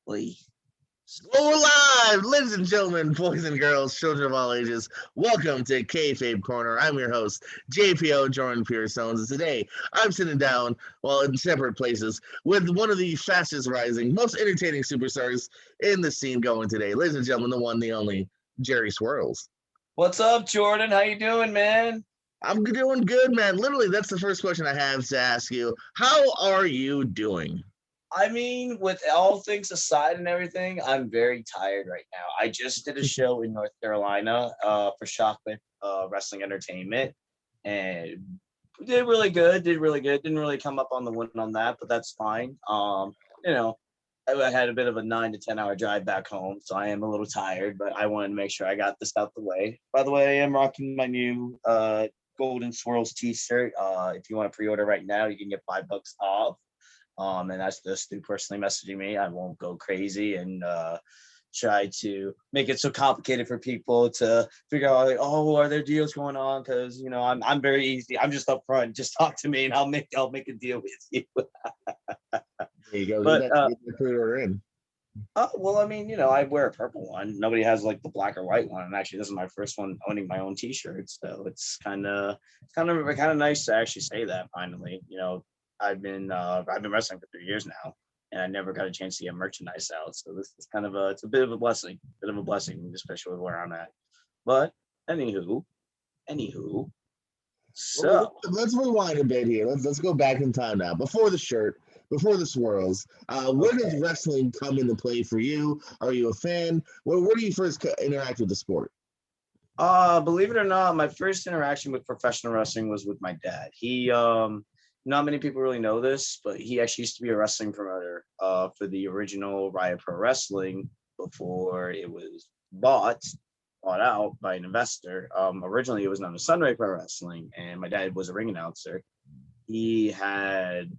Lee. Well, we're live, ladies and gentlemen, boys and girls, children of all ages. Welcome to Kayfabe Corner. I'm your host, JPO Jordan Pearson. And today, I'm sitting down, well, in separate places, with one of the fastest rising, most entertaining superstars in the scene going today. Ladies and gentlemen, the one, the only, Jerry Swirlz. What's up, Jordan? How you doing, man? I'm doing good, man. Literally, that's the first question I have to ask you. How are you doing? I mean, with all things aside and everything, I'm very tired right now. I just did a show in North Carolina for Shockwave Wrestling Entertainment, and we did really good. Did really good. Didn't really come up on the win on that, but that's fine. You know, I had a bit of a 9 to 10 hour drive back home, so I am a little tired. But I wanted to make sure I got this out the way. By the way, I am rocking my new Golden Swirls T-shirt. If you want to pre-order right now, you can get $5 off. And that's just through personally messaging me. I won't go crazy and try to make it so complicated for people to figure out, like, oh, are there deals going on? Because I'm very easy. I'm just upfront. Just talk to me, and I'll make a deal with you. There you go. But Get that pre-order in. well, I mean, I wear a purple one. Nobody has like the black or white one. And actually, this is my first one owning my own T-shirt, so it's kind of nice to actually say that finally. I've been wrestling for 3 years now, and I never got a chance to get merchandise out. So this is kind of it's a bit of a blessing, especially with where I'm at. But anywho, so Let's rewind a bit here. Let's go back in time now. Before the shirt, before the swirls, where does okay. wrestling come into play for you? Are you a fan? Where do you first interact with the sport? Believe it or not, my first interaction with professional wrestling was with my dad. Not many people really know this, but he actually used to be a wrestling promoter for the original Riot Pro Wrestling before it was bought out by an investor. Originally, it was known as Sunray Pro Wrestling, and my dad was a ring announcer. He had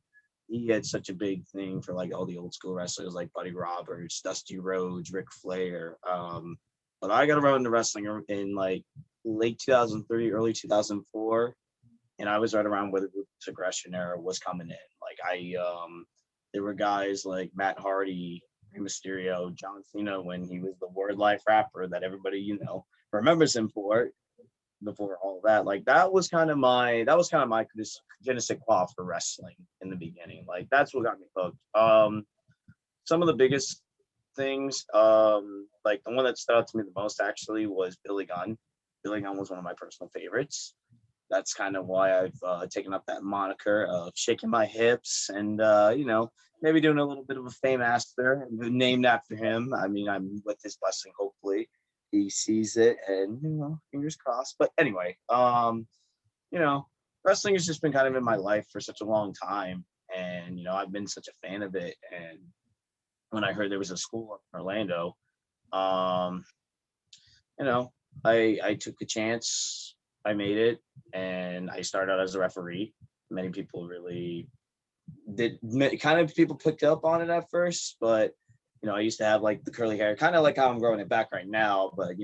he had such a big thing for like all the old school wrestlers like Buddy Roberts, Dusty Rhodes, Ric Flair. But I got around to wrestling in like late 2003, early 2004, and I was right around where the Ruthless Aggression era was coming in. There were guys like Matt Hardy, Rey Mysterio, John Cena when he was the word life rapper that everybody remembers him for. Before all that, like that was kind of my je ne sais quoi for wrestling in the beginning. Like that's what got me hooked. Some of the biggest things, like the one that stood out to me the most actually was Billy Gunn. Billy Gunn was one of my personal favorites. That's kind of why I've taken up that moniker of shaking my hips and maybe doing a little bit of a fame after named after him. I mean, I'm with his blessing. Hopefully, he sees it, and fingers crossed. But anyway, you know, wrestling has just been kind of in my life for such a long time, and I've been such a fan of it. And when I heard there was a school in Orlando, um, you know, I took a chance. I made it, and I started out as a referee. Many people really did kind of people picked up on it at first, but I used to have like the curly hair, kind of like how I'm growing it back right now. But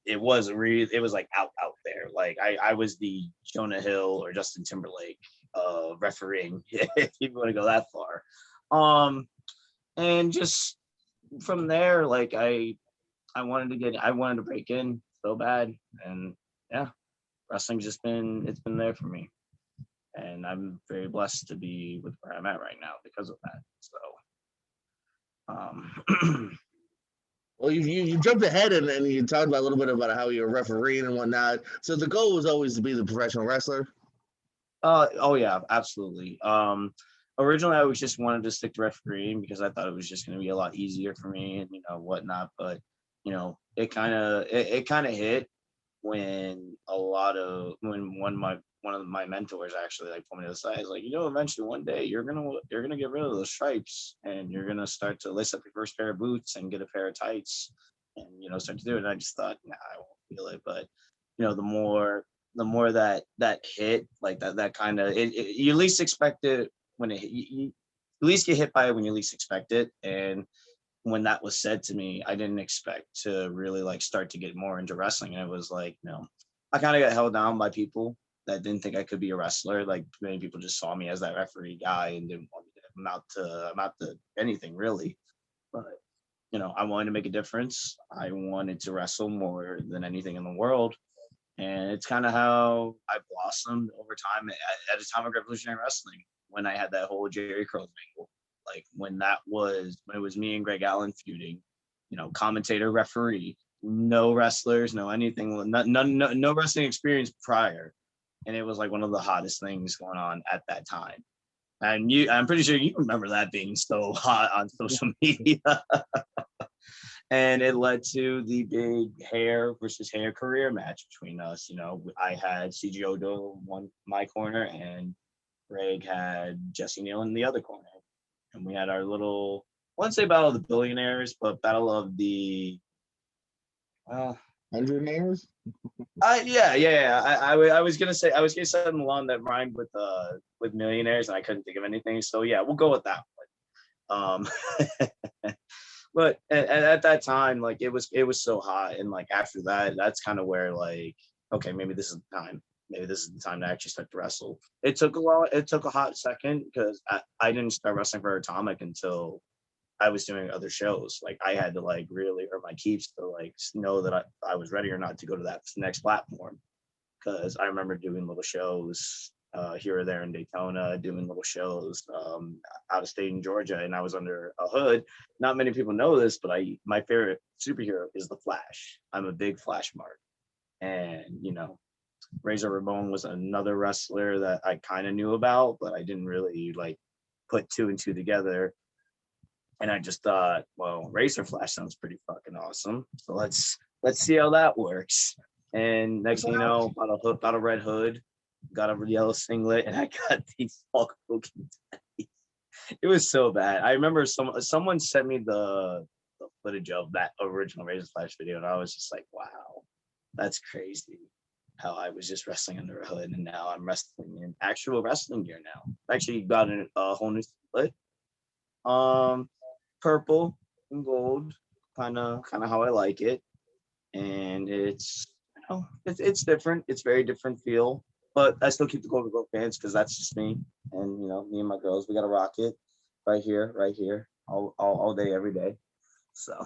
it was like out there. Like I was the Jonah Hill or Justin Timberlake refereeing, if you want to go that far. Um, and just from there, like I wanted to break in so bad, and yeah, wrestling's just been there for me, and I'm very blessed to be with where I'm at right now because of that. So, Well, you jumped ahead and you talked about a little bit about how you're refereeing and whatnot. So the goal was always to be the professional wrestler. oh yeah, absolutely. Originally I was just wanted to stick to refereeing because I thought it was just going to be a lot easier for me and whatnot. But it kind of hit when one of my mentors actually like pulled me to the side. He's like, eventually one day you're gonna get rid of those stripes and you're gonna start to lace up your first pair of boots and get a pair of tights and start to do it. And I just thought, nah, I won't feel it. But the more that hit, like that kind of you least expect it when you at least get hit by it when you least expect it. And when that was said to me, I didn't expect to really like start to get more into wrestling. And it was like, I kind of got held down by people that didn't think I could be a wrestler. Like many people just saw me as that referee guy and didn't want me to amount to anything really. But I wanted to make a difference. I wanted to wrestle more than anything in the world. And it's kind of how I blossomed over time at a time of Revolutionary Wrestling when I had that whole Jerry Curls angle. Like when it was me and Greg Allen feuding, commentator, referee, no wrestlers, no anything, no wrestling experience prior. And it was like one of the hottest things going on at that time. And I'm pretty sure you remember that being so hot on social media. And it led to the big hair versus hair career match between us. I had CG Odo one my corner, and Greg had Jesse Neal in the other corner. And we had our little, I wouldn't say battle of the billionaires, but battle of the, well, Hundredaires? Yeah. I was gonna say something along that rhymed with millionaires, and I couldn't think of anything. So yeah, we'll go with that one. But at that time, like it was so hot, and like after that, that's kind of where like, okay, maybe this is the time. Maybe this is the time to actually start to wrestle. It took a while. It took a hot second because I didn't start wrestling for Atomic until I was doing other shows. Like I had to like really earn my keeps to like know that I was ready or not to go to that next platform. Because I remember doing little shows here or there in Daytona, doing little shows out of state in Georgia, and I was under a hood. Not many people know this, but my favorite superhero is the Flash. I'm a big Flash mark, and Razor Ramon was another wrestler that I kind of knew about, but I didn't really like put two and two together. And I just thought, well, Razor Flash sounds pretty fucking awesome. So let's see how that works. And next thing you know, got a red hood, got a yellow singlet, and I got these Hulk Hogan tattoos. It was so bad. I remember someone sent me the footage of that original Razor Flash video, and I was just like, wow, that's crazy. How I was just wrestling under a hood, and now I'm wrestling in actual wrestling gear now. I actually got a whole new split. Purple and gold, kind of how I like it, and it's different. It's very different feel, but I still keep the Golden Globe pants because that's just me. And me and my girls, we got to rock it right here, all day, every day. So,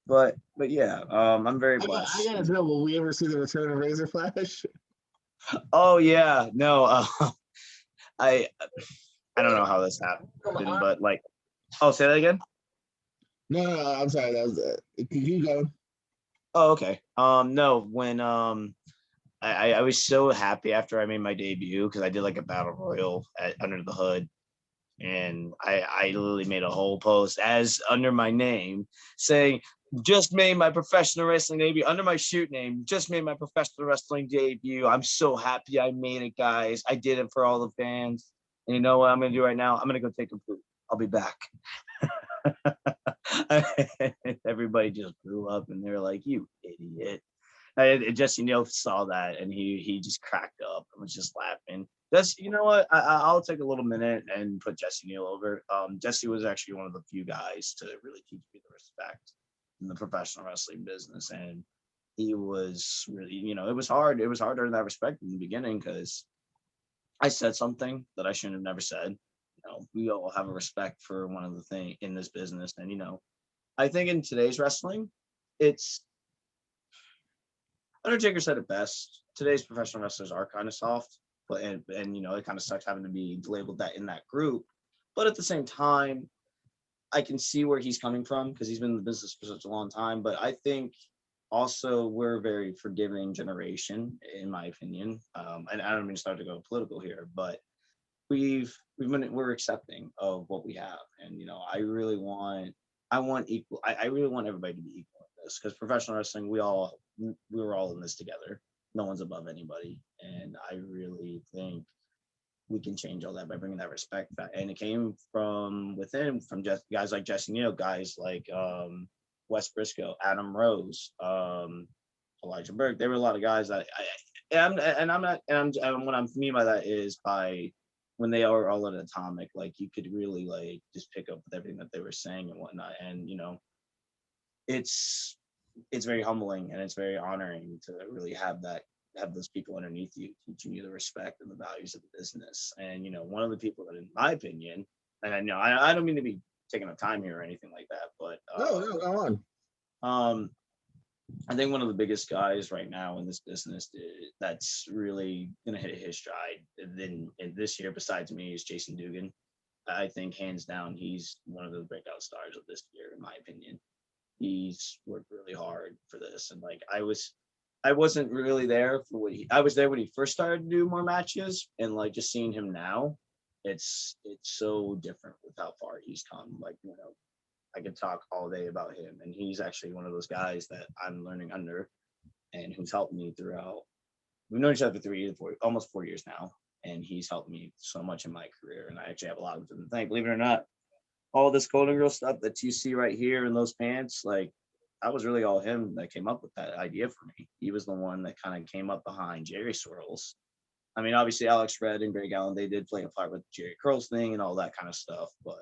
but yeah, I'm very blessed. I gotta know, will we ever see the return of Razor Flash? Oh yeah, no, I don't know how this happened, but like, oh, say that again. No, I'm sorry. That was it. Keep going. Oh, okay. No, when I was so happy after I made my debut because I did like a battle royal under the hood, and I literally made a whole post as under my name saying, just made my professional wrestling debut under my shoot name, just made my professional wrestling debut. I'm so happy I made it, guys. I did it for all the fans. And you know what I'm gonna do right now? I'm gonna go take a poop. I'll be back. Everybody just grew up and they're like, you idiot. Jesse Neal saw that and he just cracked up and was just laughing. You know what? I'll take a little minute and put Jesse Neal over. Jesse was actually one of the few guys to really teach me the respect in the professional wrestling business. And he was really, it was hard. It was hard to earn that respect in the beginning because I said something that I shouldn't have never said. We all have a respect for one of the things in this business. And, I think in today's wrestling, it's Undertaker said it best. Today's professional wrestlers are kind of soft, but and it kind of sucks having to be labeled that in that group. But at the same time, I can see where he's coming from because he's been in the business for such a long time. But I think also we're a very forgiving generation, in my opinion. And I don't mean to start to go political here, but we're accepting of what we have, and I want equal. I really want everybody to be equal in this because professional wrestling, we were all in this together. No one's above anybody, and I really think we can change all that by bringing that respect back. And it came from within, from just guys like Jesse Neal, guys like Wes Briscoe, Adam Rose, Elijah Burke. There were a lot of guys that what I'm mean by that is by when they are all at Atomic, like you could really like just pick up with everything that they were saying and whatnot. And it's very humbling and it's very honoring to really have those people underneath you teaching you the respect and the values of the business. And one of the people that, in my opinion, and I know I don't mean to be taking up time here or anything like that, but No, go on. um, I think one of the biggest guys right now in this business that's really gonna hit his stride then this year, besides me, is Jason Dugan. I think hands down, he's one of the breakout stars of this year, in my opinion. He's worked really hard for this, and like I wasn't really there for I was there when he first started to do more matches, and like just seeing him now, it's so different with how far he's come. Like, you know, I could talk all day about him, and he's actually one of those guys that I'm learning under, and who's helped me throughout. We've known each other for 3 years, almost 4 years now, and he's helped me so much in my career. And I actually have a lot of them to thank. Believe it or not, all this Golden Girl stuff that you see right here in those pants, like I was really all him that came up with that idea for me. He was the one that kind of came up behind Jerry Swirlz. I mean, obviously Alex Red and Greg Allen, they did play a part with the Jerry Curls thing and all that kind of stuff, but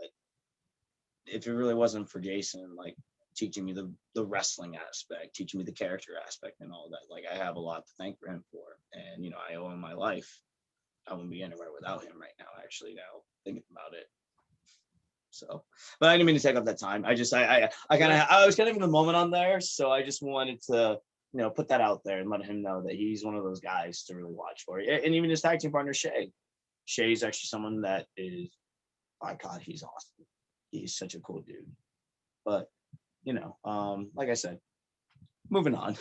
if it really wasn't for Jason, like teaching me the wrestling aspect, teaching me the character aspect and all that, like I have a lot to thank for him for. And, you know, I owe him my life. I wouldn't be anywhere without him right now, actually, now thinking about it. So, but I didn't mean to take up that time. I just, I was kind of in the moment on there. So I just wanted to, you know, put that out there and let him know that he's one of those guys to really watch for. And even his tag team partner, Shay. Shay's actually someone that is, my God, he's awesome. He's such a cool dude. But, you know, like I said, moving on.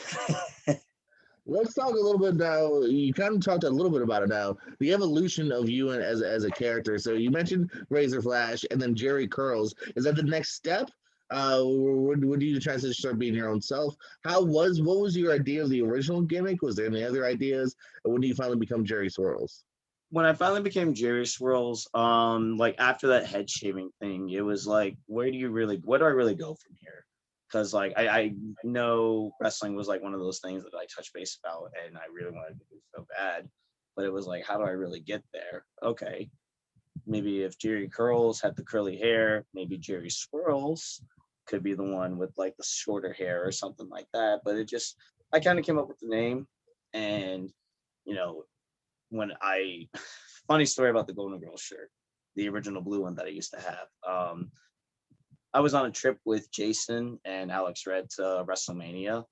Let's talk a little bit now. You kind of talked a little bit about it now. The evolution of you as a character. So you mentioned Razor Flash and then Jerry Curls. Is that the next step? Would you try to start being your own self? What was your idea of the original gimmick? Was there any other ideas? And when do you finally become Jerry Swirlz? When I finally became Jerry Swirlz, like after that head shaving thing, it was like, where do I really go from here? Because like I know wrestling was like one of those things that I touched base about, and I really wanted to do so bad, but it was like, how do I really get there? Okay, maybe if Jerry Curls had the curly hair, maybe Jerry Swirlz could be the one with like the shorter hair or something like that. But I kind of came up with the name, and you know, funny story about the Golden Girls shirt, the original blue one that I used to have. I was on a trip with Jason and Alex Red to WrestleMania,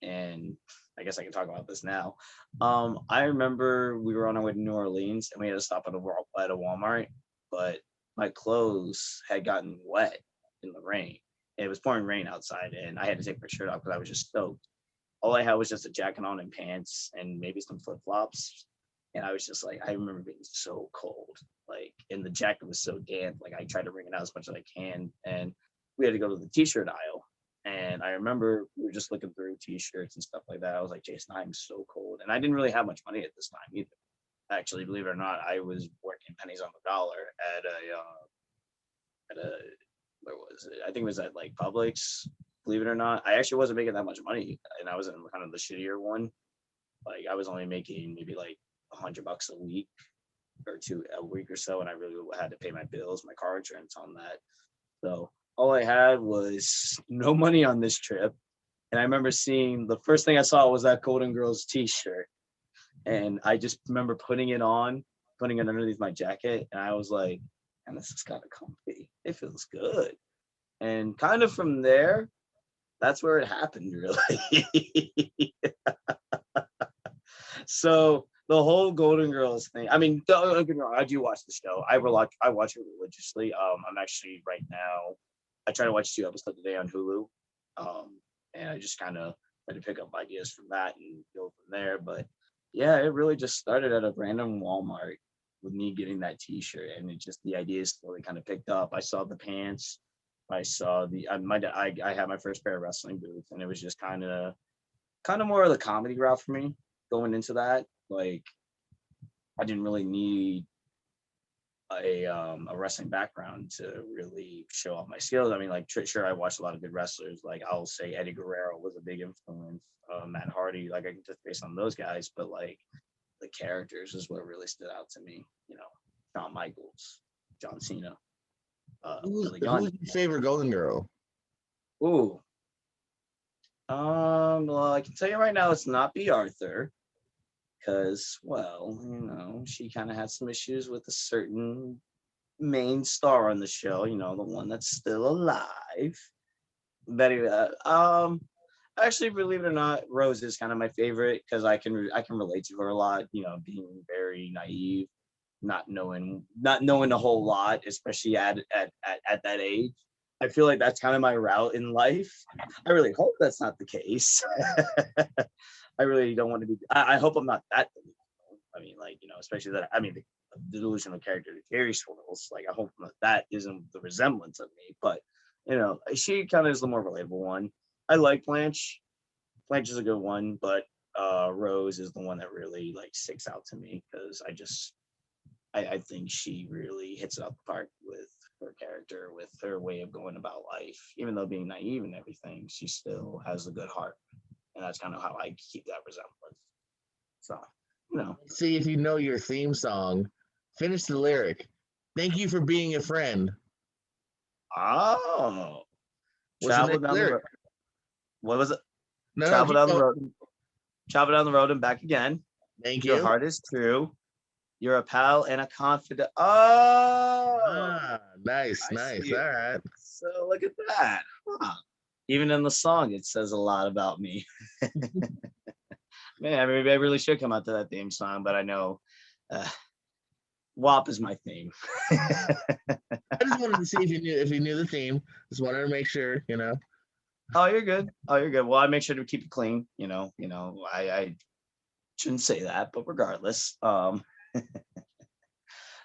and I guess I can talk about this now. I remember we were on our way to New Orleans and we had to stop at a Walmart, but my clothes had gotten wet in the rain. It was pouring rain outside, and I had to take my shirt off because I was just soaked. All I had was just a jacket on and pants and maybe some flip flops. And I was just like, I remember being so cold, like, and the jacket was so damp. Like, I tried to wring it out as much as I can. And we had to go to the t-shirt aisle. And I remember we were just looking through t-shirts and stuff like that. I was like, Jason, I'm so cold. And I didn't really have much money at this time either. Actually, believe it or not, I was working pennies on the dollar at a, where was it? I think it was at like Publix. Believe it or not, I actually wasn't making that much money. And I was in kind of the shittier one. Like, I was only making maybe like $100 a week or a week or so, and I really had to pay my bills, my car insurance on that. So all I had was no money on this trip. And I remember seeing, the first thing I saw was that Golden Girls t-shirt, and I just remember putting it underneath my jacket, and I was like, man, this is kind of comfy, it feels good. And kind of from there, that's where it happened, really. So the whole Golden Girls thing. I mean, I do watch the show. I watch it religiously. I'm actually right now. I try to watch 2 episodes a day on Hulu, and I just kind of try to pick up ideas from that and go from there. But yeah, it really just started at a random Walmart with me getting that T-shirt, and the ideas slowly kind of picked up. I saw the pants. I saw I had my first pair of wrestling boots, and it was just kind of more of the comedy route for me going into that. Like, I didn't really need a wrestling background to really show off my skills. I mean, like, sure, I watched a lot of good wrestlers. Like, I'll say Eddie Guerrero was a big influence. Matt Hardy, like, I can just base on those guys, but like the characters is what really stood out to me. You know, Shawn Michaels, John Cena, Who's Billy your Gunn. favorite Golden Girl? Ooh. Well, I can tell you right now, it's not B. Arthur, because, well, you know, she kind of had some issues with a certain main star on the show, the one that's still alive. Betty, actually, believe it or not, Rose is kind of my favorite because I can relate to her a lot. Being very naive, not knowing a whole lot, especially at that age. I feel like that's kind of my route in life. I really hope that's not the case. I really don't want to be. I hope I'm not that delusional. I mean, like especially that. I mean, the delusional character that Jerry Swirlz. Like, I hope that isn't the resemblance of me. But she kind of is the more relatable one. I like Blanche. Blanche is a good one, but Rose is the one that really like sticks out to me because I think she really hits it out the park with her character, with her way of going about life. Even though being naive and everything, she still has a good heart, and that's kind of how I keep that resemblance. So, you know, See if you know your theme song. Finish the lyric. Thank you for being a friend. oh, What's the travel next down the lyric? road. What was it? No, no, Travel keep down the going. road. Travel down the road and back again. Thank Your you. heart is true. You're a pal and a confidant. Oh, Nice, I nice. see. All right. So look at that. Huh. Even in the song, it says a lot about me. Man, maybe I really should come out to that theme song, but I know uh, WAP is my theme. I just wanted to see if you knew the theme. Just wanted to make sure. Oh, you're good. Oh, you're good. Well, I make sure to keep it clean. I shouldn't say that, but regardless,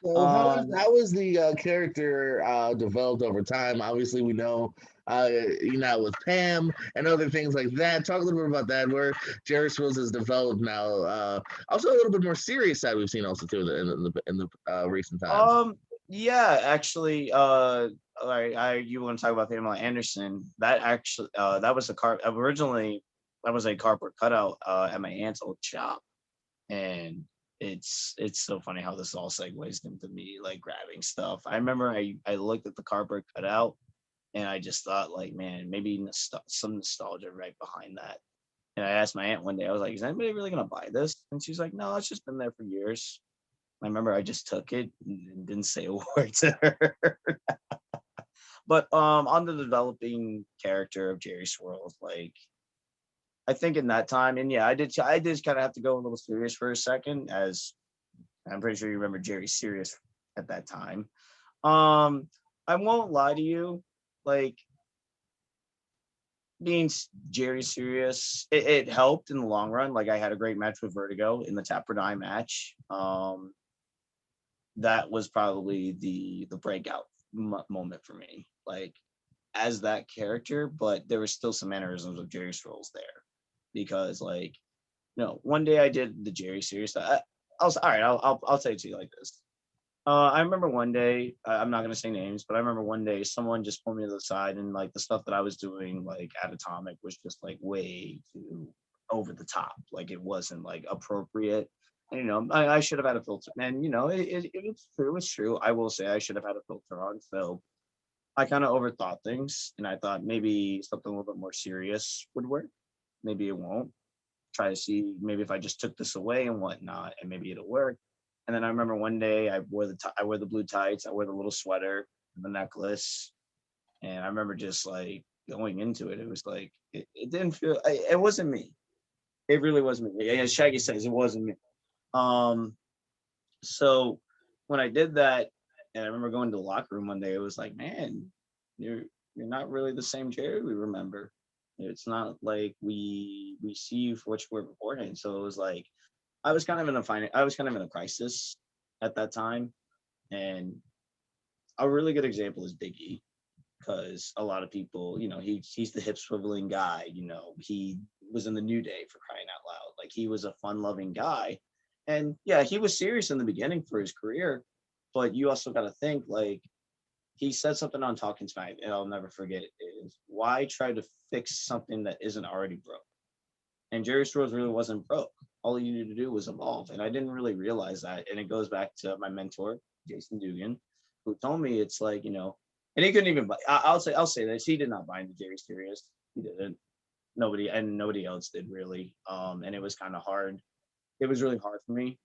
So how is um, how is the character developed over time? Obviously, we know with Pam and other things like that. Talk a little bit about that, where Jerry Swirlz has developed now. Also, a little bit more serious side we've seen also too in the recent times. um, yeah, actually, all right, you want to talk about Pamela Anderson? That was a car originally. That was a cardboard cutout at my aunt's old shop, and it's so funny how this all segues into me like grabbing stuff. I remember I looked at the cardboard cutout and I just thought like, man, maybe some nostalgia right behind that. And I asked my aunt one day, I was like, is anybody really gonna buy this? And she's like, no, it's just been there for years. I remember I just took it and didn't say a word to her. But on the developing character of Jerry Swirls, like I think in that time, and yeah, I did kind of have to go a little serious for a second, as I'm pretty sure you remember Jerry Serious at that time. Um, I won't lie to you, like being Jerry Serious, it helped in the long run. Like I had a great match with Vertigo in the Tap or Die match. That was probably the breakout moment for me. Like as that character, but there was still some mannerisms of Jerry Strolls there because like no, one day I did the Jerry series. All right. I'll say it to you like this. I remember one day. I'm not gonna say names, but I remember one day someone just pulled me to the side and like the stuff that I was doing like at Atomic was just like way too over the top. Like it wasn't like appropriate. And, I should have had a filter. And it's true. It's true. I will say I should have had a filter on. So I kind of overthought things, and I thought maybe something a little bit more serious would work. Maybe it won't. Try to see maybe if I just took this away and whatnot, and maybe it'll work. And then I remember one day I wore the blue tights, I wore the little sweater, the necklace, and I remember just like going into it. It was like it didn't feel. It wasn't me. It really wasn't me. As Shaggy says, it wasn't me. Um, so when I did that, and I remember going to the locker room one day, it was like, man, you're not really the same Jerry we remember. It's not like we see you for what you were beforehand. So it was like I was kind of in a crisis at that time. And a really good example is Biggie, because a lot of people, he's the hip swiveling guy. He was in the New Day for crying out loud. Like he was a fun loving guy. And yeah, he was serious in the beginning for his career, but you also got to think like he said something on Talking Smack, and I'll never forget it, is why try to fix something that isn't already broke? And Jerry Stores really wasn't broke. All he needed to do was evolve. And I didn't really realize that. And it goes back to my mentor, Jason Dugan, who told me it's like, and he couldn't even buy. I'll say this. He did not buy into Jerry Serious. He didn't. Nobody else did really. And it was kind of hard. It was really hard for me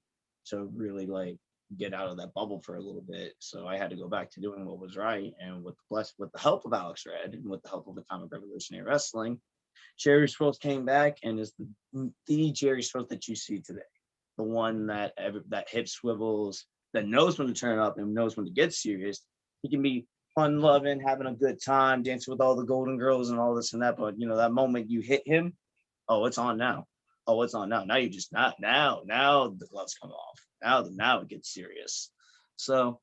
to really like get out of that bubble for a little bit. So I had to go back to doing what was right. And with the help of Alex Red and with the help of the Comic Revolutionary Wrestling, Jerry Swirlz came back and is the Jerry Swirlz that you see today. The one that hip swivels, that knows when to turn up and knows when to get serious. He can be fun loving, having a good time, dancing with all the Golden Girls and all this and that. But that moment you hit him, oh, it's on now. Oh, it's on now. Now you just not now the gloves come off. Now it gets serious. So,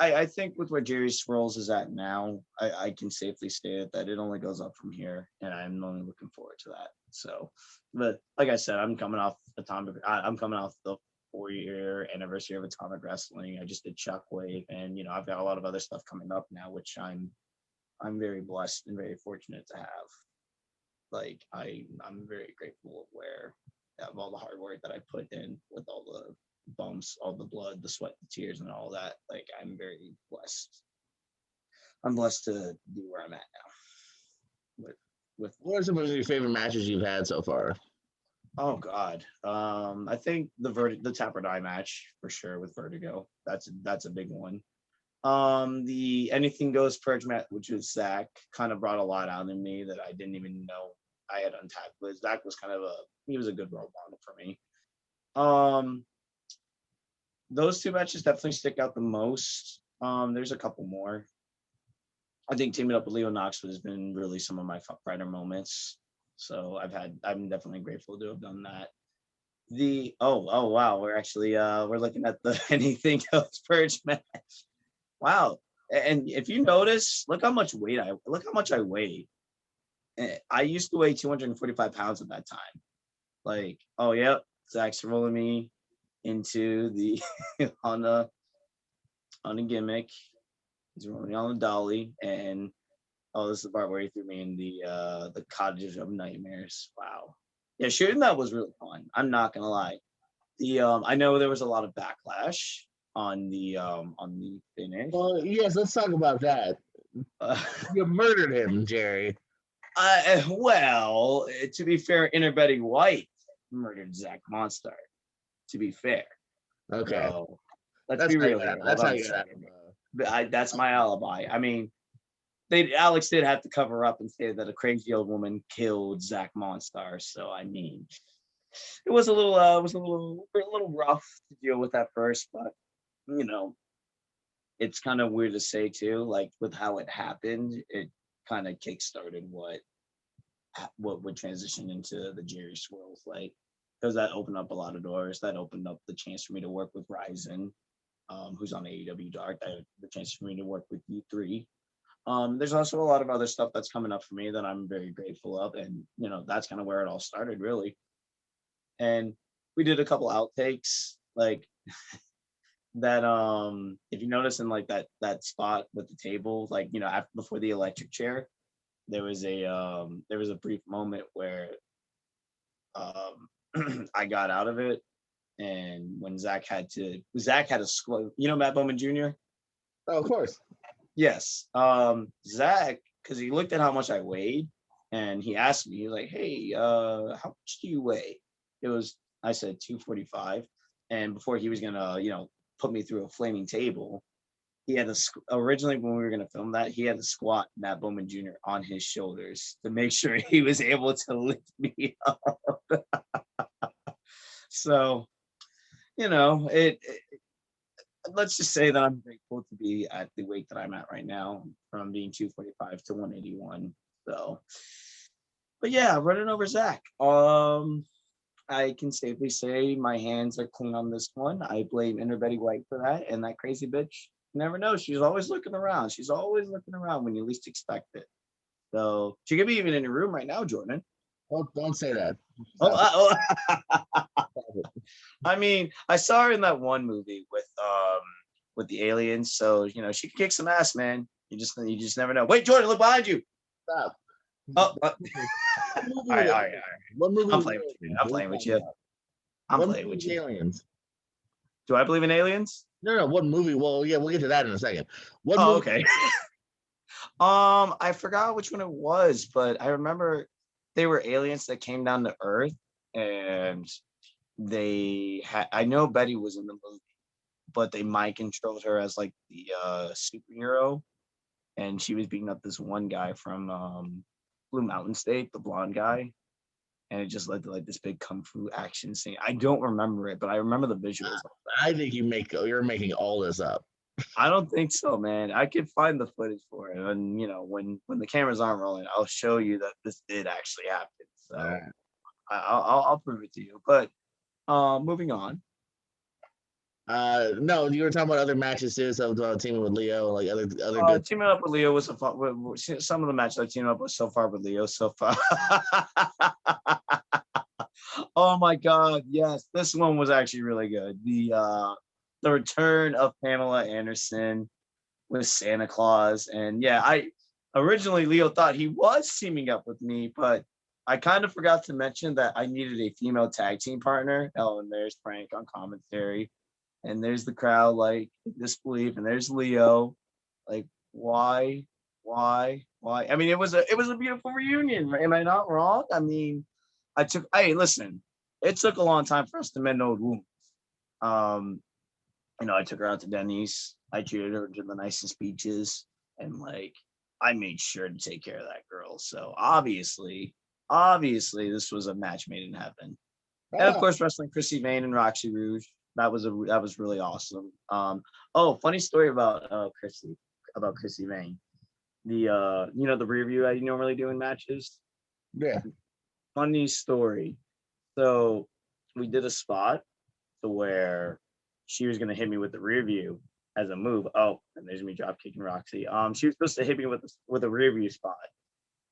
I think with where Jerry Swirlz is at now, I can safely say that it only goes up from here, and I'm only looking forward to that. So, but like I said, I'm coming off the 4-year anniversary of Atomic Wrestling. I just did Shockwave, and I've got a lot of other stuff coming up now, which I'm very blessed and very fortunate to have. Like I'm very grateful of all the hard work that I put in with all the bumps, all the blood, the sweat, the tears, and all that. Like I'm very blessed. I'm blessed to be where I'm at now. What are some of your favorite matches you've had so far? Oh God, I think the Tap or Die match for sure with Vertigo. That's a big one. The Anything Goes Purge match, which was Zach, kind of brought a lot out in me that I didn't even know I had untapped. But Zach was he was a good role model for me. Those two matches definitely stick out the most. There's a couple more. I think teaming up with Leo Knox has been really some of my brighter moments. So I'm definitely grateful to have done that. Oh wow, we're actually we're looking at the Anything Goes Purge match. Wow. And if you notice, look how much I weigh. I used to weigh 245 pounds at that time. Like, oh yep, Zach's rolling me into the on a gimmick. He's rolling me on the dolly, and this is the part where he threw me in the Cottage of Nightmares. Wow. Yeah, shooting that was really fun. I'm not gonna lie. I know there was a lot of backlash on the finish. Well, yes, let's talk about that. You murdered him, Jerry. Well, to be fair, Interbetty White murdered Zach Monstar. To be fair, okay. So, let's be real here. That's how you that's my alibi. I mean, Alex did have to cover up and say that a crazy old woman killed Zach Monstar. So I mean, it was a little rough to deal with at first, but it's kind of weird to say too. Like with how it happened, it kind of kickstarted what would transition into the Jerry Swirlz, like because that opened up a lot of doors. That opened up the chance for me to work with Ryzen, who's on AEW Dark. The chance for me to work with U3. There's also a lot of other stuff that's coming up for me that I'm very grateful of, and that's kind of where it all started, really. And we did a couple outtakes, like that. If you notice in like that spot with the table, like before the electric chair, there was a brief moment where I got out of it, and when Zach had to squat. Matt Bowman Jr. Oh, of course. Yes. Zach, because he looked at how much I weighed, and he asked me, he was like, "Hey, how much do you weigh?" I said 245, and before he was gonna put me through a flaming table, he had to originally when we were gonna film that, he had to squat Matt Bowman Jr. on his shoulders to make sure he was able to lift me up. So, let's just say that I'm grateful to be at the weight that I'm at right now, from being 245 to 181. So, but yeah, running over Zach. I can safely say my hands are clean on this one. I blame Interbetty White for that, and that crazy bitch. You never know. She's always looking around. She's always looking around when you least expect it. So she could be even in your room right now, Jordan. Oh, don't say that. I mean, I saw her in that one movie with the aliens. So she can kick some ass, man. You just never know. Wait, Jordan, look behind you. Stop. Oh, all right. What movie? I'm playing with you. I'm playing with you. Aliens. Do I believe in aliens? No. What movie? Well, yeah, we'll get to that in a second. What movie? Okay. I forgot which one it was, but I remember they were aliens that came down to Earth, and I know Betty was in the movie, but they mind controlled her as like the superhero, and she was beating up this one guy from Blue Mountain State, the blonde guy, and it just led to like this big kung fu action scene. I don't remember it, but I remember the visuals. I think you're making all this up. I don't think so, man. I could find the footage for it, and when the cameras aren't rolling, I'll show you that this did actually happen. So All right. I'll prove it to you. But moving on. No, you were talking about other matches too. So teaming with Leo, like other good. Teaming up with Leo was a fun. Some of the matches I teamed up with so far with Leo so far. Oh my God, yes, this one was actually really good. The return of Pamela Anderson with Santa Claus, and yeah, I originally Leo thought he was teaming up with me, but I kind of forgot to mention that I needed a female tag team partner. Oh, and there's Frank on commentary, and there's the crowd like in disbelief, and there's Leo, like why? I mean, it was a beautiful reunion. Am I not wrong? I mean, hey, listen, it took a long time for us to mend old wounds. Um, I took her out to Denny's. I treated her to the nicest speeches, and like I made sure to take care of that girl. So obviously, this was a match made in heaven. And of course, wrestling Chrissy Vane and Roxy Rouge. That was really awesome. Funny story about Chrissy Vane. The review I normally do in matches. Yeah. Funny story. So we did a spot to where she was gonna hit me with the rear view as a move. Oh, and there's me drop kicking Roxy. She was supposed to hit me with a rear view spot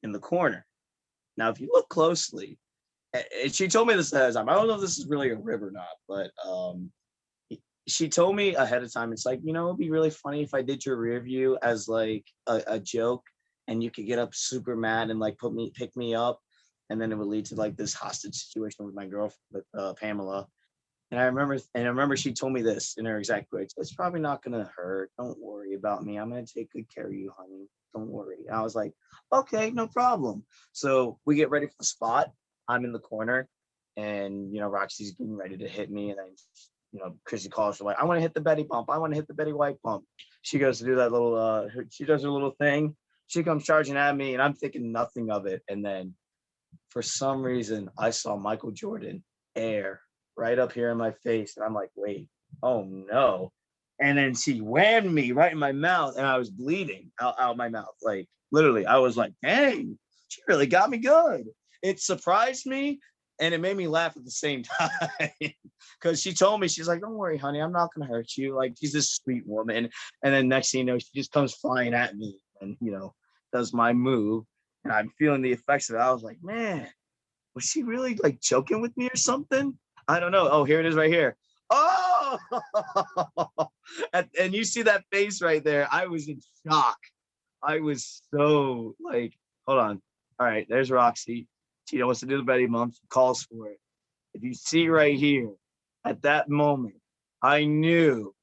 in the corner. Now, if you look closely, and she told me this ahead of time. I don't know if this is really a rib or not, but she told me ahead of time. It's like, it'd be really funny if I did your rear view as like a joke, and you could get up super mad and like pick me up, and then it would lead to like this hostage situation with my girlfriend, with Pamela. And I remember she told me this in her exact words. It's probably not gonna hurt. Don't worry about me. I'm gonna take good care of you, honey. Don't worry. And I was like, okay, no problem. So we get ready for the spot. I'm in the corner, and Roxy's getting ready to hit me, and then Chrissy calls her like, I want to hit the Betty bump. I want to hit the Betty White bump. She goes to do that little. She does her little thing. She comes charging at me, and I'm thinking nothing of it. And then, for some reason, I saw Michael Jordan air right up here in my face, and I'm like, wait, oh no. And then she whammed me right in my mouth, and I was bleeding out my mouth. Like literally, I was like, dang, she really got me good. It surprised me, and it made me laugh at the same time. Because she told me, she's like, don't worry, honey, I'm not gonna hurt you. Like, she's this sweet woman. And then next thing you know, she just comes flying at me and does my move. And I'm feeling the effects of it. I was like, man, was she really like joking with me or something? I don't know. Oh, here it is right here. Oh, and you see that face right there. I was in shock. I was so like, hold on. All right, there's Roxy. She wants to do the Betty Bump. She calls for it. If you see right here, at that moment, I knew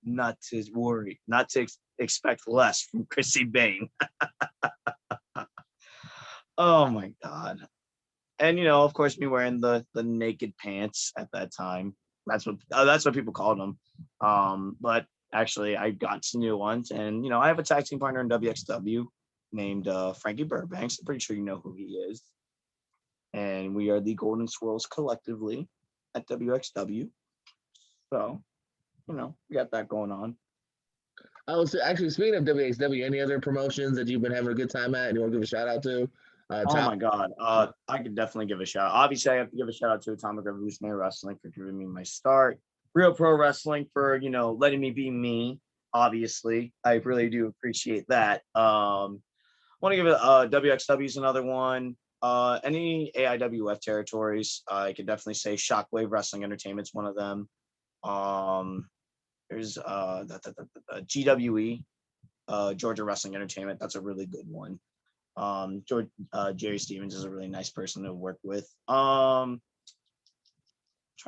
not to worry, not to expect less from Chrissy Vane. Oh my God. And of course, me wearing the naked pants at that time. That's what people called them. But actually, I got some new ones, and I have a tag team partner in WXW named Frankie Burbanks. I'm pretty sure you know who he is. And we are the Golden Swirls collectively at WXW. So, we got that going on. Oh, so actually, speaking of WXW, any other promotions that you've been having a good time at and you want to give a shout out to? Oh my God. I could definitely give a shout out. Obviously, I have to give a shout out to Atomic Revolutionary Wrestling for giving me my start. Real Pro Wrestling for, letting me be me. Obviously, I really do appreciate that. Want to give it WXW is another one. Any AIWF territories, I could definitely say Shockwave Wrestling Entertainment's one of them. There's GWE, Georgia Wrestling Entertainment. That's a really good one. Jerry Stevens is a really nice person to work with. Trying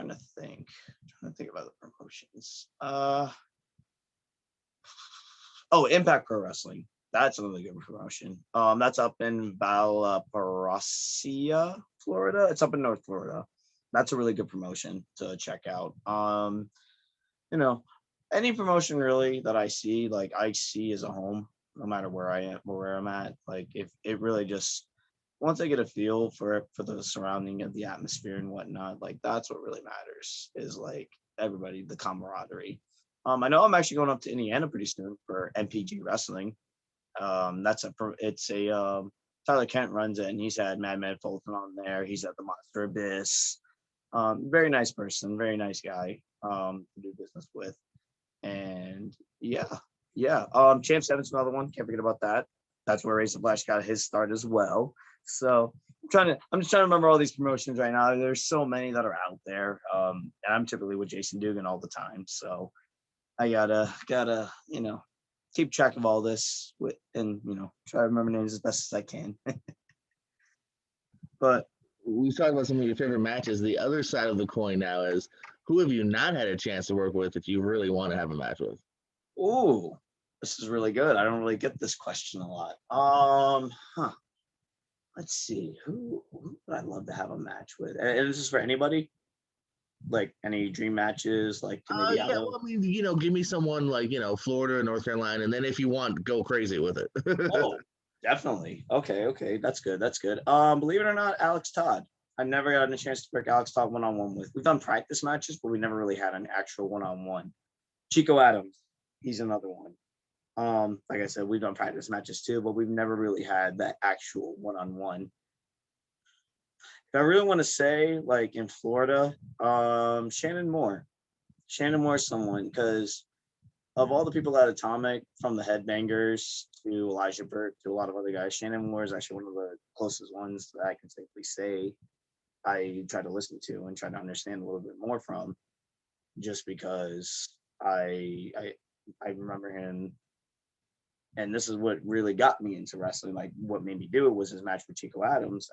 to think about the promotions. Impact Pro Wrestling. That's a really good promotion. That's up in Valparaiso, Florida. It's up in North Florida. That's a really good promotion to check out. You know, any promotion really that I see, like I see as a home, no matter where I am or where I'm at. Like if it really just once I get a feel for it, for the surrounding of the atmosphere and whatnot, like that's what really matters is like everybody, the camaraderie. I know I'm actually going up to Indiana pretty soon for MPG wrestling. It's a Tyler Kent runs it, and he's had Madman Fulton on there. He's at the Monster Abyss. Very nice person, very nice guy to do business with. And yeah. Champ Seven's another one. Can't forget about that. That's where Razor Flash got his start as well. So I'm just trying to remember all these promotions right now. There's so many that are out there. And I'm typically with Jason Dugan all the time. So I gotta keep track of all this with and try to remember names as best as I can. But We talked about some of your favorite matches. The other side of the coin now is who have you not had a chance to work with that you really want to have a match with? ooh, this is really good. I don't really get this question a lot. Let's see. Who would I love to have a match with? And this is for anybody? Like any dream matches, like maybe Yeah, well, I mean, give me someone like, Florida, North Carolina, and then if you want, go crazy with it. Oh, definitely. Okay. That's good. That's good. Believe it or not, Alex Todd. I've never gotten a chance to work Alex Todd one-on-one with. We've done practice matches, but we never really had an actual one-on-one. Chico Adams, he's another one. Like I said, we've done practice matches too, but we've never really had that actual one-on-one. If I really want to say, like in Florida, Shannon Moore. Shannon Moore is someone because of all the people at Atomic, from the Headbangers to Elijah Burke to a lot of other guys, Shannon Moore is actually one of the closest ones that I can safely say I try to listen to and try to understand a little bit more from, just because I remember him, and this is what really got me into wrestling. Like what made me do it was his match with Chico Adams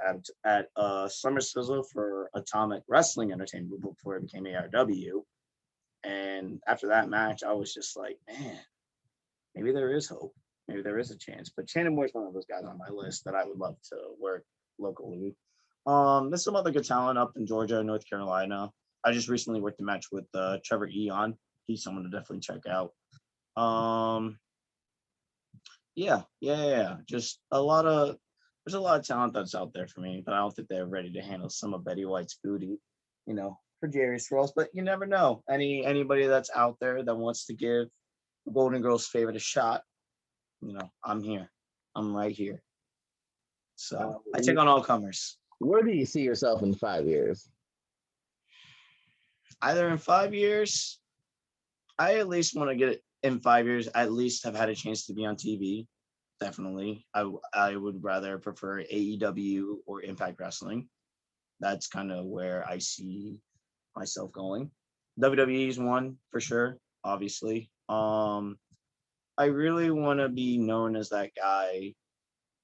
at Summer Sizzle for Atomic Wrestling Entertainment before it became ARW. And after that match, I was just like, man, maybe there is hope. Maybe there is a chance. But Shannon Moore's one of those guys on my list that I would love to work locally. There's some other good talent up in Georgia, North Carolina. I just recently worked a match with Trevor Eon. He's someone to definitely check out. Yeah. Just there's a lot of talent that's out there for me, but I don't think they're ready to handle some of Betty White's booty, for Jerry Swirlz. But you never know. Anybody that's out there that wants to give the Golden Girls favorite a shot, I'm here. I'm right here. So I take on all comers. Where do you see yourself in 5 years? Either in 5 years, I at least want to get it in 5 years, at least have had a chance to be on TV. Definitely. I would rather prefer AEW or Impact Wrestling. That's kind of where I see myself going. WWE is one for sure, obviously. I really want to be known as that guy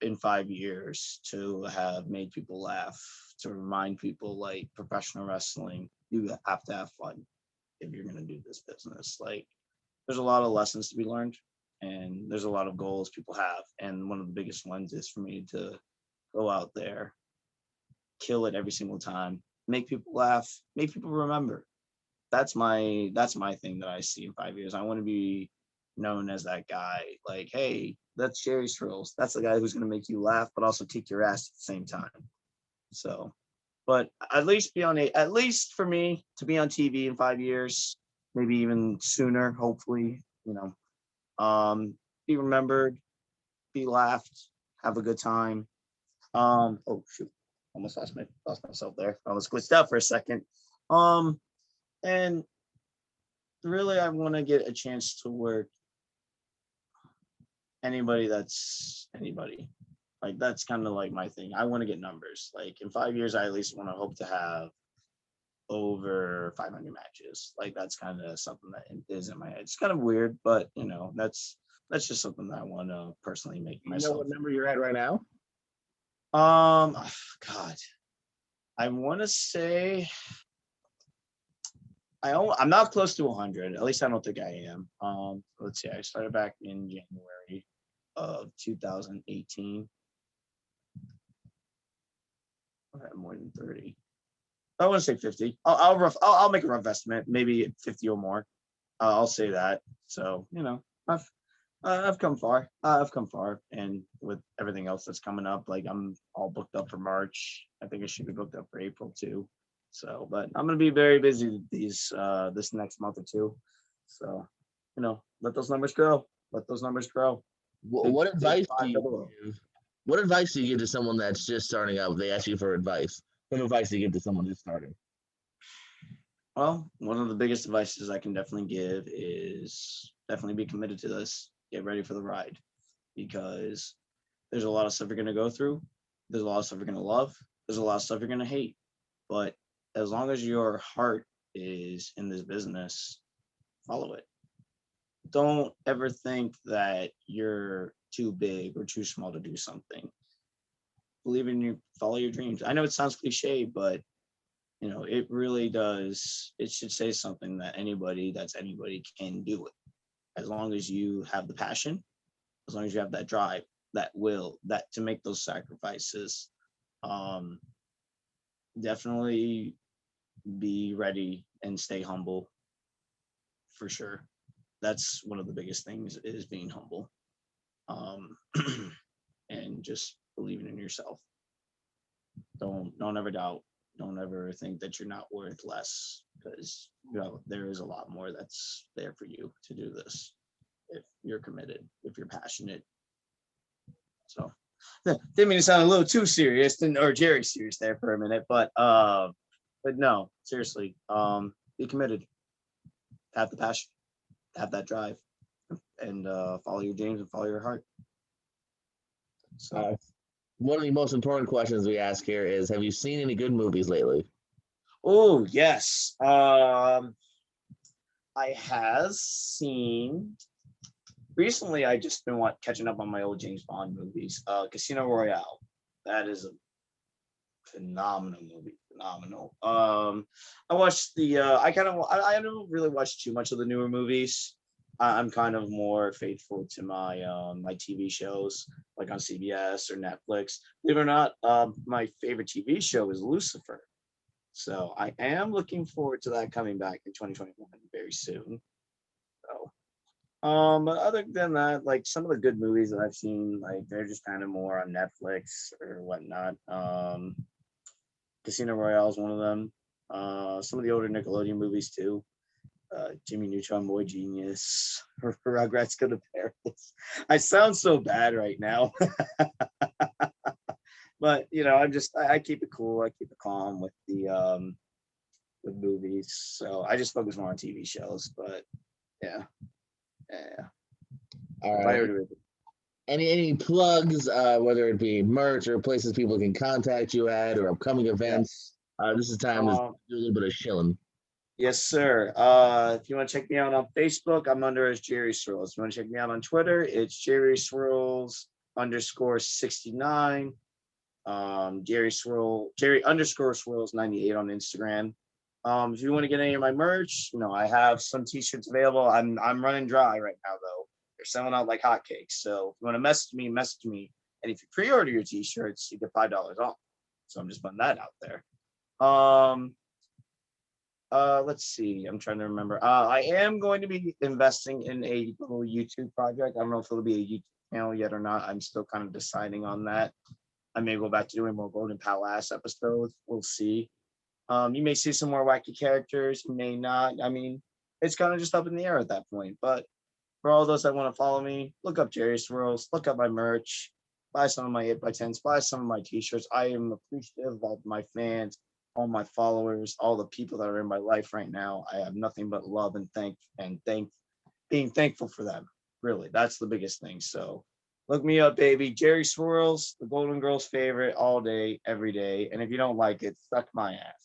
in 5 years to have made people laugh, to remind people like professional wrestling, you have to have fun if you're going to do this business. Like there's a lot of lessons to be learned and there's a lot of goals people have. And one of the biggest ones is for me to go out there, kill it every single time, make people laugh, make people remember. That's my thing that I see in 5 years. I want to be known as that guy. Like, hey, that's Jerry Swirlz. That's the guy who's going to make you laugh, but also kick your ass at the same time. So, but at least at least for me to be on TV in 5 years, maybe even sooner. Hopefully, be remembered, be laughed, have a good time. Oh shoot, almost lost myself there. I was glitched out for a second. And really, I want to get a chance to work anybody. Like that's kind of like my thing. I want to get numbers. Like in 5 years, I at least want to hope to have over 500 matches. Like that's kind of something that is in my head. It's kind of weird, but that's just something that I want to personally make myself. You know what number you're at right now? God, I want to say I'm not close to 100. At least I don't think I am. Let's see. I started back in January of 2018. I have more than 30. I want to say 50. I'll make a rough estimate, maybe 50 or more. I'll say that. So, I've come far. I've come far, and with everything else that's coming up, like I'm all booked up for March. I think I should be booked up for April too. So, but I'm gonna be very busy this next month or two. So, let those numbers grow. Let those numbers grow. Big, What big advice do five you double O. give? What advice do you give to someone that's just starting out? They ask you for advice. What advice do you give to someone just starting? Well, one of the biggest advices I can definitely give is definitely be committed to this. Get ready for the ride, because there's a lot of stuff you're going to go through. There's a lot of stuff you're going to love. There's a lot of stuff you're going to hate. But as long as your heart is in this business, follow it. Don't ever think that you're too big or too small to do something. Believe in you, follow your dreams. I know it sounds cliche, but it really does. It should say something that anybody can do it. As long as you have the passion, as long as you have that drive, that will, that to make those sacrifices. Um, Definitely be ready and stay humble for sure. That's one of the biggest things, is being humble. Um, and just believing in yourself. Don't ever doubt. Don't ever think that you're not worth less, because there is a lot more that's there for you to do this if you're committed, if you're passionate. So didn't mean to sound a little too serious, or Jerry serious there for a minute, but no, seriously, be committed, have the passion, have that drive, and follow your dreams and follow your heart. So One of the most important questions we ask here is: have you seen any good movies lately? oh yes, I has seen recently. I just been catching up on my old James Bond movies. Casino Royale, that is a phenomenal movie. Phenomenal. I watched the. I don't really watch too much of the newer movies. I'm kind of more faithful to my TV shows, like on CBS or Netflix. Believe it or not, my favorite TV show is Lucifer. So I am looking forward to that coming back in 2021 very soon. So, but other than that, like some of the good movies that I've seen, like they're just kind of more on Netflix or whatnot. Casino Royale is one of them. Some of the older Nickelodeon movies too. Jimmy Neutron Boy Genius, Rugrats Go to Paris. I sound so bad right now, but I keep it cool. I keep it calm with the with movies. So I just focus more on TV shows. But yeah. All right. Any plugs, whether it be merch or places people can contact you at, or upcoming events? This is time to do a little bit of shilling. Yes, sir. If you want to check me out on Facebook, I'm under as Jerry Swirlz. If you want to check me out on Twitter, it's Jerry Swirlz _69. Jerry _Swirlz 98 on Instagram. If you want to get any of my merch, I have some t-shirts available. I'm running dry right now though. They're selling out like hotcakes. So if you want to message me. And if you pre-order your t-shirts, you get $5 off. So I'm just putting that out there. Let's see. I'm trying to remember. I am going to be investing in a little YouTube project. I don't know if it'll be a YouTube channel yet or not. I'm still kind of deciding on that. I may go back to doing more Golden Palace episodes. We'll see. You may see some more wacky characters. You may not. I mean, it's kind of just up in the air at that point. But for all those that want to follow me, look up Jerry Swirlz. Look up my merch. Buy some of my 8x10s. Buy some of my t-shirts. I am appreciative of all my fans, all my followers, all the people that are in my life right now. I have nothing but love and being thankful for them. Really, that's the biggest thing. So look me up, baby. Jerry Swirlz, the Golden Girls favorite, all day, every day. And if you don't like it, suck my ass.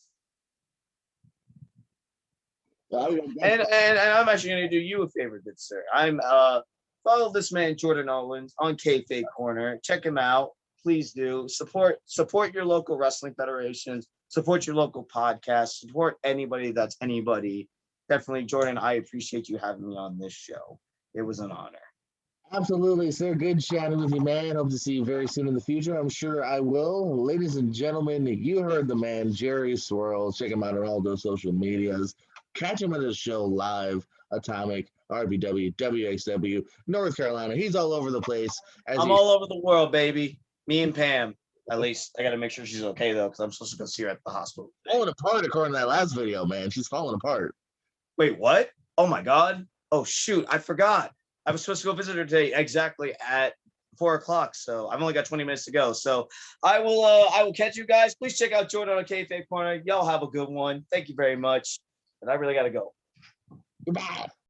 And I'm actually going to do you a favor, good sir. I'm follow this man Jordan Owens on Kayfabe Corner. Check him out. Please do support your local wrestling federations. Support your local podcast. Support anybody that's anybody. Definitely, Jordan. I appreciate you having me on this show. It was an honor. Absolutely, sir. Good chatting with you, man. Hope to see you very soon in the future. I'm sure I will. Ladies and gentlemen, you heard the man, Jerry Swirlz. Check him out on all those social medias. Catch him at his show live, Atomic, RBW, WXW, North Carolina. He's all over the place as I'm he all over the world, baby. Me and Pam. At least I got to make sure she's okay though, because I'm supposed to go see her at the hospital today. falling apart according to that last video, man. She's falling apart. Wait, what? Oh my God. Oh shoot, I forgot. I was supposed to go visit her today exactly at 4 o'clock. So I've only got 20 minutes to go. So I will catch you guys. Please check out Jordan on a Kayfabe Corner. Y'all have a good one. Thank you very much. But I really gotta go. Goodbye.